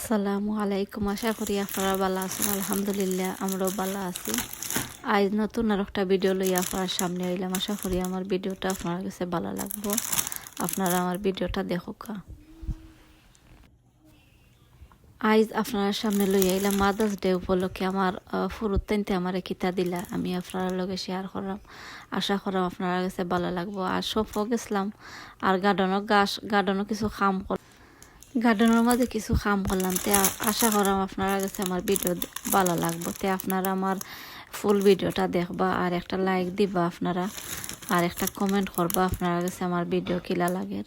আসসালামু আলাইকুম। আশা করি আপনারা ভালো আছেন। আলহামদুলিল্লাহ আমরাও ভালো আছি। আজ নতুন আর একটা ভিডিও লইয়া আপনার সামনে আইলাম। আশা করি আমার ভিডিওটা আপনার কাছে ভালো লাগবো। আপনারা আমার ভিডিওটা দেখুকা। আজ আপনার সামনে লইয়া আইলাম মাদার্স ডে উপলক্ষে আমার ফুরুত্তাইনতে আমার কিতা দিলা আমি আপনার লগে শেয়ার করলাম। আশা করাম আপনার কাছে ভালো লাগবো। আর সফও গেছিলাম আর গার্ডেনও কিছু কাম গার্ডেনের মাঝে কিছু কাম করলাম। তে আশা করাম আপনারা কাছে আমার ভিডিও ভালো লাগবো। তে আপনারা আমার ফুল ভিডিওটা দেখবা আর একটা লাইক দিবা আপনারা আর একটা কমেন্ট করবা আপনারা কাছে আমার ভিডিও কিলা লাগে।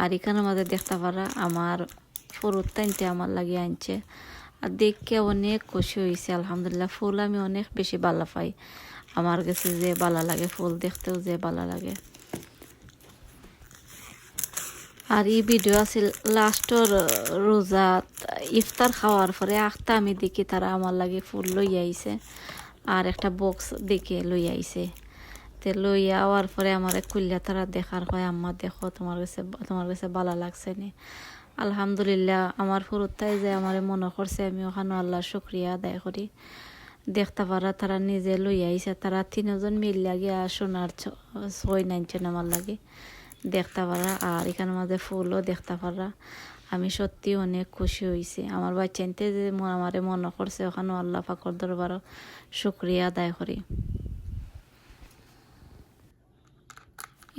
আর এখানের মাঝে দেখতে পারা আমার ফুরুত্তাইনতে আমার লাগিয়ে আনছে আর দেখে অনেক খুশি হয়েছে। আলহামদুলিল্লাহ ফুল আমি অনেক বেশি ভালো পাই। আমার কাছে যে ভালো লাগে ফুল দেখতেও যে ভালো লাগে। আর এই ভিডিও আছিল লাস্টর রোজা ইফতার খাওয়ার পরে আখতা আমি দেখি তারা আমার লাগে ফুল লই আইছে আর একটা বক্স দেখে লই আইছে। তে লই আওয়ার পরে আমার কুল্লা তারা দেখার হয় আম্মা দেখো তোমার কাছে ভালো লাগছে নি। আলহামদুলিল্লাহ আমার ফুরুত্তাই যে আমার মনে করছে আমি ওখানে আল্লাহর শুক্রিয়া আদায় করি। দেখতে পারা তারা নিজে লই আইছে তারা তিনজন মিল লাগিয়া সোনার ছয় নাইনছেন আমার লাগে দেখতে পারা আর এখানের মাঝে ফুলও দেখতে পারা। আমি সত্যি অনেক খুশি হয়েছি। আমার বাচ্চাইতে যে আমারে মনে করছে ওখানে আল্লাহ পাকর দরবারও শুক্রিয়া আদায় করি।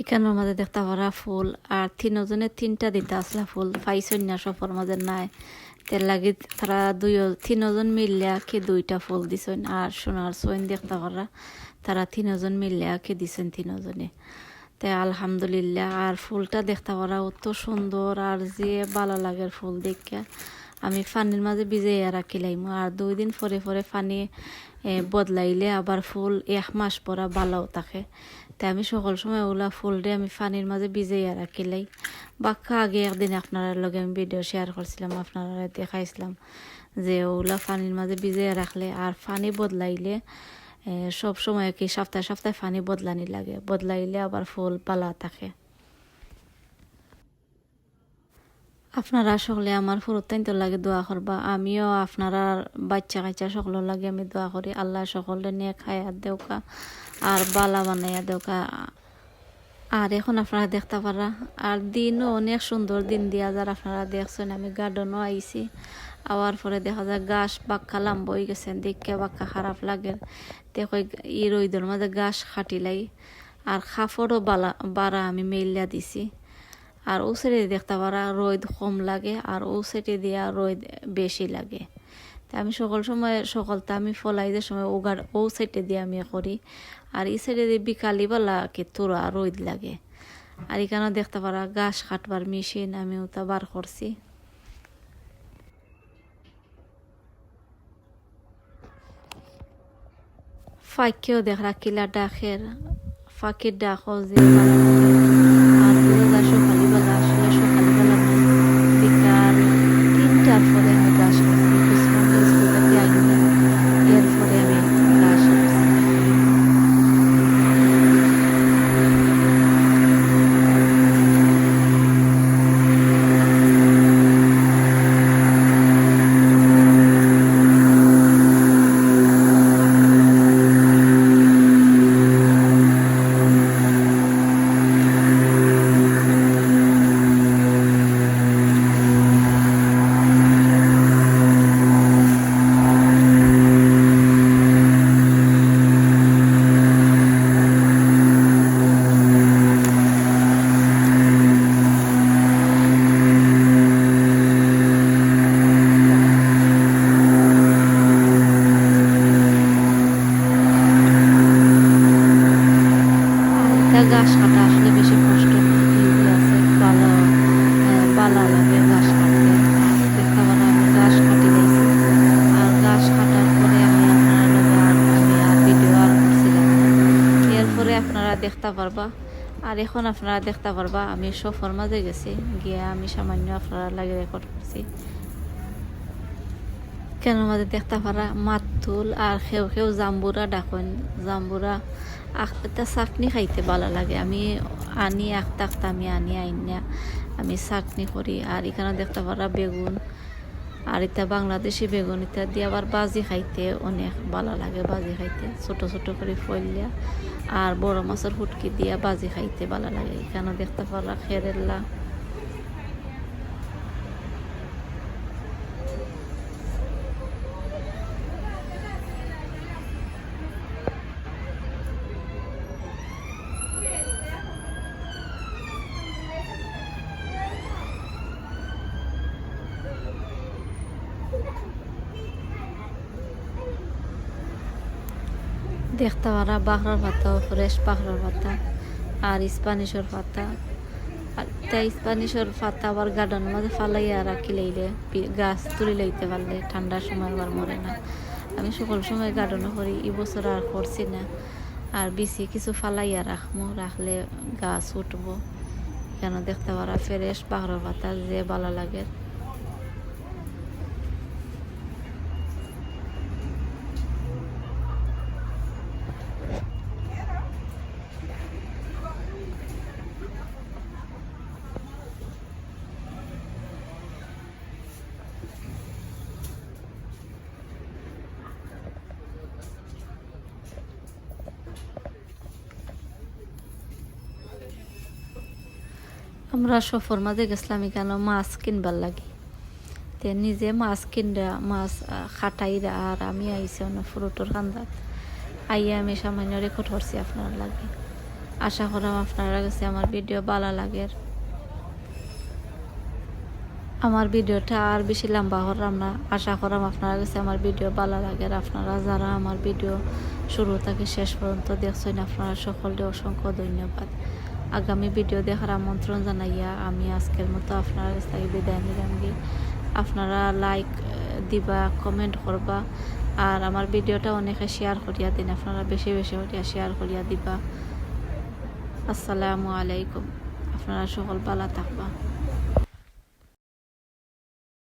এখানের মাঝে দেখতে পারা ফুল আর তিনজনে তিনটা দিতে আসলা ফুল পাইছেন না সফর মাঝে নাই তেল লাগি তারা তিনজন মিললিয়া কি দুইটা ফুল দিছেন আর সোনার সইন দেখতে পারা তারা তিনজন মিললিয়া কি দিছেন তিনজনে। তাই আলহামদুলিল্লাহ আর ফুলটা দেখতে পারা অত সুন্দর আর যে ভালো লাগে ফুল দেখে আমি পানির মাঝে ভিজাইয়া রাখিলাম আর 2 দিন পরে পরে পানি বদলাইলে আবার ফুল 1 মাস পরা ভালোও থাকে। তাই আমি সকল সময় ওলা ফুলরে আমি পানির মাঝে ভিজাইয়া রাখিলাই। বাক্কা আগে একদিন আপনার লগে আমি ভিডিও শেয়ার করছিলাম আপনারা দেখাইছিলাম যে ওলা পানির মাঝে ভিজাইয়া রাখলে আর পানি বদলাইলে সব সময় কি সপ্তাহে সপ্তাহে পানি বদলানি লাগে বদলাইলে আবার ফুল পালা থাকে। আপনারা সকলে আমার ফুরুত্তাইনতে লাগে দোয়া করবা। আমিও আপনারা বাচ্চা কাচ্চা সকলের লাগে আমি দোয়া করি আল্লাহ সকলে নিয়ে খাইয়া দেওকা আর বালা বানাইয়া দেওকা। আর এখন আপনারা দেখতে পারা আর দিনও অনেক সুন্দর দিন দিয়া যার আপনারা দেখছেন। আমি গার্ডেনও আইছি আওয়ার পরে দেখা যায় গাছ বাক্কা লাম্ব হয়ে গেছেন দেখে বাক্কা খারাপ লাগে। দেখো ই রইদের মাঝে গাছ খাটিলাই আর খাফড়ও বাড়া আমি মেলিয়া দিছি আর ও সাইডে দেখতে পারা রোদ কম লাগে আর ও সাইডে দিয়া রোদ বেশি লাগে। তা আমি সকালটা আমি ফলাইদের সময় ও সাইডে দিয়ে আমি করি আর এই সাইডে দিয়ে বিকালিবেলা কি তোরা রোদ লাগে। আর এখানে দেখতে পারা গাছ কাটবার মেশিন আমি ওটা বার করছি। ফাঁকিও দেখরা কিলা ডাকের ফাঁকির ডাকও যে আর সকালবেলা আসলে সকালবেলা বিকাল 3টার পরে আমি গাছ করছি এরপরে আমি গাছ করছি। গাছ কাটা আসলে বেশি কষ্ট আছে বালা লাগে গাছ কাটতে। দেখতে পারা আমি গাছ কাটি দিয়েছি আর গাছ কাটার পরে আমি আর ভিডিও আর করছিলাম এরপরে আপনারা দেখতে পারবা। আর এখন আপনারা দেখতে পারবা আমি সফর মাঝে গেছি গিয়ে আমি সামান্য আপনারা লাগে রেকর্ড করছি। কেন মাঝে দেখতে পারা মাতুল আর খেউ জাম্বুরা ডাকেন জাম্বুরা আখটা চাটনি খাইতে ভালো লাগে। আমি আনি আখটা আমি আনি আইনা আমি চাটনি করি। আর এখানে দেখতে পারা বেগুন আর এটা বাংলাদেশি বেগুন এটা দিয়ে আবার বাজি খাইতে অনেক ভালো লাগে, বাজি খাইতে ছোট ছোট করে ফলিয়া। আর বড় মাছের ফুটকি দিয়া বাজি খাইতে ভালো লাগে। এখানে দেখতে পারা খেরেল্লা, দেখতে পারা বাখরার পাতা, ফ্রেশ বাখরার পাতা আর স্প্যানিশের পাতা। আর তাই স্প্যানিশের পাতা আবার গার্ডেনের মধ্যে ফালাইয়া রাখি লইলে গাছ তুলে লইতে পারলে ঠান্ডার সময় আবার মরে না। আমি সকল সময় গার্ডেনও করি, এই বছর আর করছি না। আর বিচি কিছু ফালাইয়া রাখবো, রাখলে গাছ উঠবো। এখানে দেখতে পারা ফ্রেশ বাখরার পাতা যে ভালো লাগে। আমরা সফর মাঝে গেছিলাম এখানে মাছ কিনবার লাগে। তে নিজে মাছ কিনরা মাছ খাটাইরা আর আমি আইসি অনেক ফ্রুটোর কান্দাত আইয়া আমি সামান্য রেকর্ড করছি আপনার লাগে। আশা করাম আপনারা কাছে আমার ভিডিও ভালো লাগে। আমার ভিডিওটা আর বেশি লম্বা করলাম না, আশা করাম আপনারা কাছে আমার ভিডিও ভালো লাগে। আপনারা যারা আমার ভিডিও শুরু থেকে শেষ পর্যন্ত দেখছেন আপনারা সকলকে অসংখ্য ধন্যবাদ। আগামী ভিডিও দেখার আমন্ত্রণ জানাইয়া আমি আজকের মতো আপনার কাছ থেকে বিদায় নিলাম। আপনারা লাইক দিবা, কমেন্ট করবা আর আমার ভিডিওটা অনেকে শেয়ার করিয়া দিন। আপনারা বেশি বেশি করিয়া শেয়ার করিয়া দিবা। আসসালামু আলাইকুম। আপনারা সকল ভালো থাকবা।